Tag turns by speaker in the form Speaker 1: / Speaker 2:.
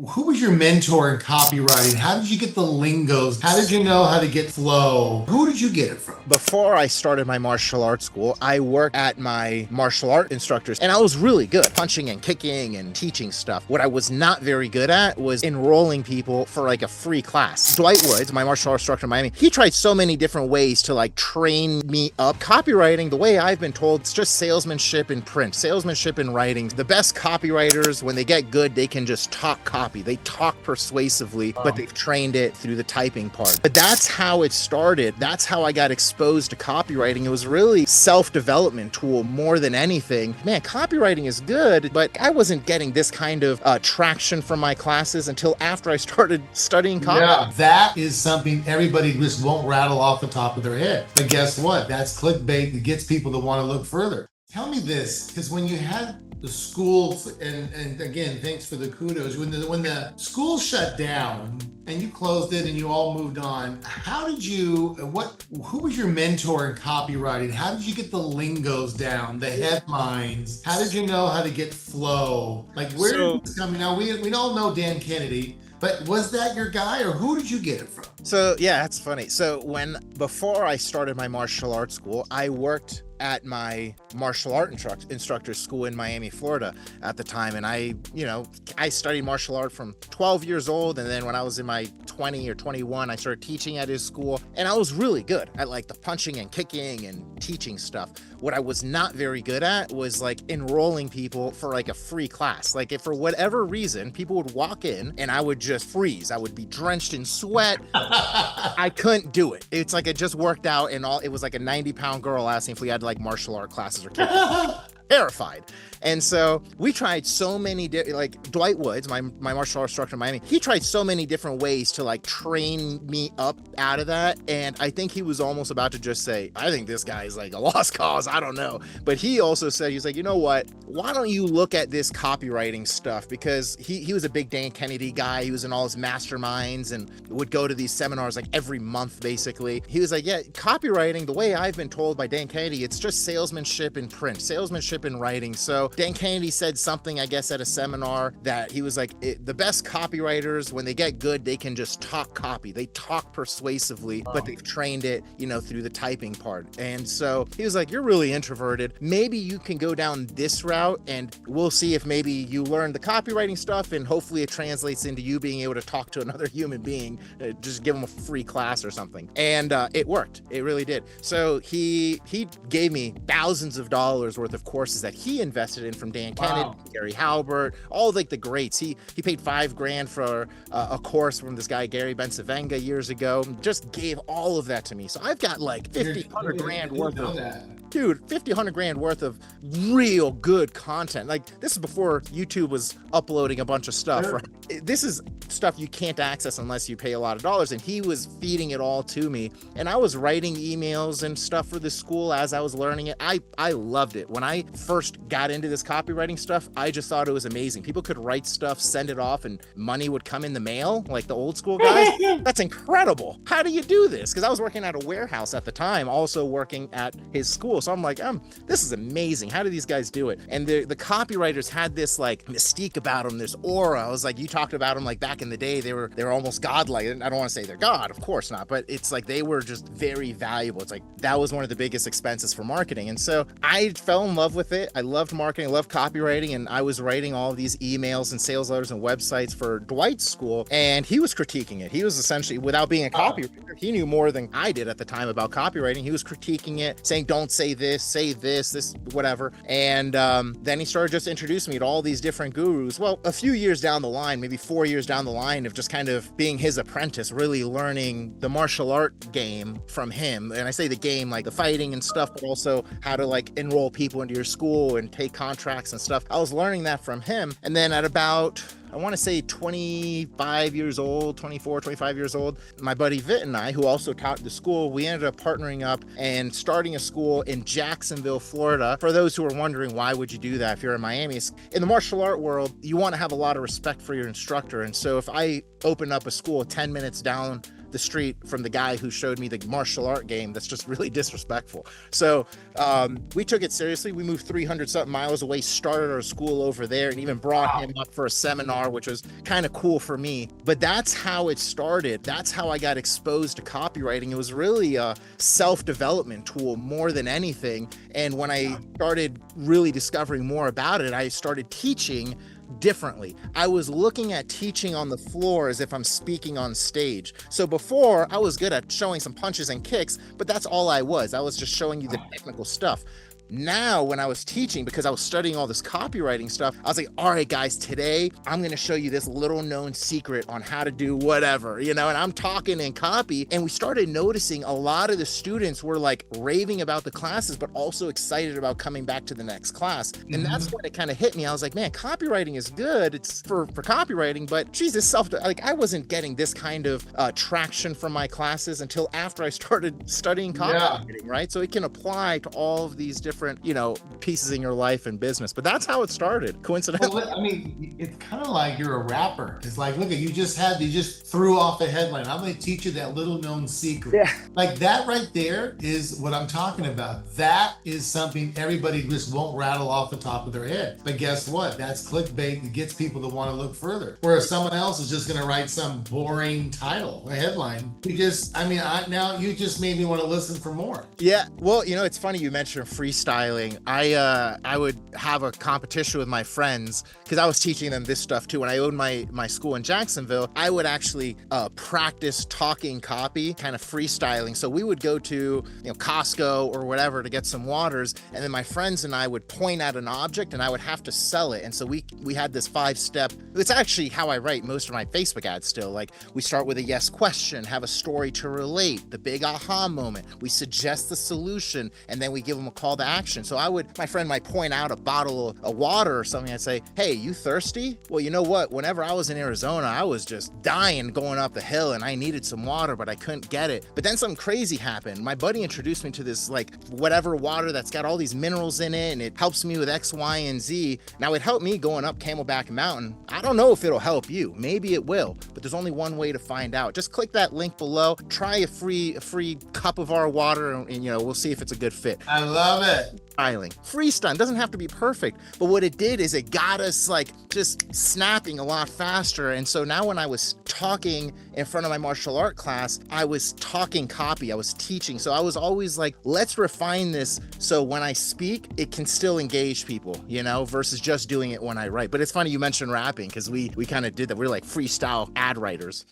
Speaker 1: Who was your mentor in copywriting? How did you get the lingos? How did you know how to get flow? Who did you get it from?
Speaker 2: Before I started my martial arts school, I worked at my martial art instructors and I was really good punching and kicking and teaching stuff. What I was not very good at was enrolling people for like a free class. Dwight Woods, my martial arts instructor in Miami, he tried so many different ways to like train me up. Copywriting, the way I've been told, it's just salesmanship in print, salesmanship in writing. The best copywriters, when they get good, they can just talk copy. They talk persuasively, but they've trained it through the typing part. But that's how it started. That's how I got exposed to copywriting. It was really self-development tool more than anything. Man, copywriting is good, but I wasn't getting this kind of traction from my classes until after I started studying copy.
Speaker 1: Yeah, that is something everybody just won't rattle off the top of their head. But guess what? That's clickbait that gets people to want to look further. Tell me this, because when you had the school, and again, thanks for the kudos, when the school shut down and you closed it and you all moved on, how did you, who was your mentor in copywriting? How did you get the lingos down, the headlines? How did you know how to get flow? Like, where did this come? Now, we all know Dan Kennedy, but was that your guy, or who did you get it from?
Speaker 2: So yeah, that's funny. So before I started my martial arts school, I worked at my martial art instructor school in Miami, Florida at the time. And I studied martial art from 12 years old. And then when I was in my 20 or 21, I started teaching at his school. And I was really good at like the punching and kicking and teaching stuff. What I was not very good at was like enrolling people for like a free class. Like if for whatever reason, people would walk in and I would just freeze. I would be drenched in sweat. I couldn't do it. It's like it just worked out, and it was like a 90-pound girl asking if we had like martial art classes or kickboxing. Terrified. And so we tried so many, like Dwight Woods, my martial arts instructor in Miami, he tried so many different ways to like train me up out of that. And I think he was almost about to just say, I think this guy is like a lost cause. I don't know. But he also said, he's like, you know what? Why don't you look at this copywriting stuff? Because he was a big Dan Kennedy guy. He was in all his masterminds and would go to these seminars like every month, basically. He was like, yeah, copywriting, the way I've been told by Dan Kennedy, it's just salesmanship in print, salesmanship in writing. So Dan Kennedy said something, I guess, at a seminar that he was like, the best copywriters, when they get good, they can just talk copy. They talk persuasively, but they've trained it, through the typing part. And so he was like, you're really introverted. Maybe you can go down this route and we'll see if maybe you learn the copywriting stuff and hopefully it translates into you being able to talk to another human being, just give them a free class or something. And it worked. It really did. So he gave me thousands of dollars worth of courses that he invested in, from Dan Kennedy, Gary Halbert, all like the greats. He paid $5,000 for a course from this guy, Gary Bensavenga, years ago. Just gave all of that to me. So I've got like $100,000 worth of that. Dude, $100,000 worth of real good content. Like, this is before YouTube was uploading a bunch of stuff, sure. Right? This is stuff you can't access unless you pay a lot of dollars. And he was feeding it all to me. And I was writing emails and stuff for the school as I was learning it. I loved it. When I first got into this copywriting stuff, I just thought it was amazing. People could write stuff, send it off, and money would come in the mail, like the old school guys. That's incredible. How do you do this? Because I was working at a warehouse at the time, also working at his school. So I'm like, this is amazing. How do these guys do it? And the copywriters had this like mystique about them, this aura. I was like, you talked about them like back in the day, they were almost godlike. I don't want to say they're God, of course not, but it's like they were just very valuable. It's like that was one of the biggest expenses for marketing. And so I fell in love with it. I loved marketing, I loved copywriting, and I was writing all of these emails and sales letters and websites for Dwight's school, and he was critiquing it. He was essentially, without being a copywriter, he knew more than I did at the time about copywriting. He was critiquing it, saying, don't say this, say this, whatever. And then he started just introducing me to all these different gurus. Well, a few years down the line, maybe 4 years down the line of just kind of being his apprentice, really learning the martial art game from him. And I say the game, like the fighting and stuff, but also how to like enroll people into your school and take contracts and stuff. I was learning that from him. And then at about, I want to say 25 years old, 24, 25 years old, my buddy Vitt and I, who also taught the school, we ended up partnering up and starting a school in Jacksonville, Florida. For those who are wondering, why would you do that if you're in Miami? In the martial art world, you want to have a lot of respect for your instructor. And so if I open up a school 10 minutes down the street from the guy who showed me the martial art game that's just really disrespectful. So we took it seriously. We moved 300 something miles away, started our school over there, and even brought him up for a seminar, which was kind of cool for me. But that's how it started. That's how I got exposed to copywriting. It was really a self-development tool more than anything. And when I started really discovering more about it, I started teaching differently. I was looking at teaching on the floor as if I'm speaking on stage. So before, I was good at showing some punches and kicks, but that's all I was. I was just showing you the technical stuff. Now, when I was teaching, because I was studying all this copywriting stuff, I was like, all right, guys, today I'm going to show you this little known secret on how to do whatever, and I'm talking in copy. And we started noticing a lot of the students were like raving about the classes, but also excited about coming back to the next class. And that's when it kind of hit me. I was like, man, copywriting is good. It's for copywriting, but geez, I wasn't getting this kind of traction from my classes until after I started studying copywriting, right? So it can apply to all of these different pieces in your life and business. But that's how it started, coincidentally.
Speaker 1: Well, I mean, it's kind of like you're a rapper. It's like, look at you just threw off a headline. I'm going to teach you that little known secret.
Speaker 2: Yeah.
Speaker 1: Like that right there is what I'm talking about. That is something everybody just won't rattle off the top of their head. But guess what? That's clickbait that gets people to want to look further. Whereas someone else is just going to write some boring title, a headline. Now you just made me want to listen for more.
Speaker 2: Yeah. Well, it's funny you mentioned freestyle. I would have a competition with my friends because I was teaching them this stuff too. When I owned my school in Jacksonville, I would actually practice talking copy, kind of freestyling. So we would go to Costco or whatever to get some waters, and then my friends and I would point at an object and I would have to sell it. And so we had this 5-step. It's actually how I write most of my Facebook ads still. Like we start with a yes question, have a story to relate, the big aha moment. We suggest the solution, and then we give them a call to action. So my friend might point out a bottle of water or something. I'd say, hey, you thirsty? Well, you know what? Whenever I was in Arizona, I was just dying going up the hill and I needed some water, but I couldn't get it. But then something crazy happened. My buddy introduced me to this whatever water that's got all these minerals in it, and it helps me with X, Y, and Z. Now it helped me going up Camelback Mountain. I don't know if it'll help you. Maybe it will, but there's only one way to find out. Just click that link below. Try a free cup of our water, and we'll see if it's a good fit.
Speaker 1: I love it.
Speaker 2: Freestyle doesn't have to be perfect, but what it did is it got us just snapping a lot faster. And so now when I was talking in front of my martial art class, I was talking copy, I was teaching. So I was always like, let's refine this so when I speak, it can still engage people, versus just doing it when I write. But it's funny you mentioned rapping because we kind of did that. We're like freestyle ad writers.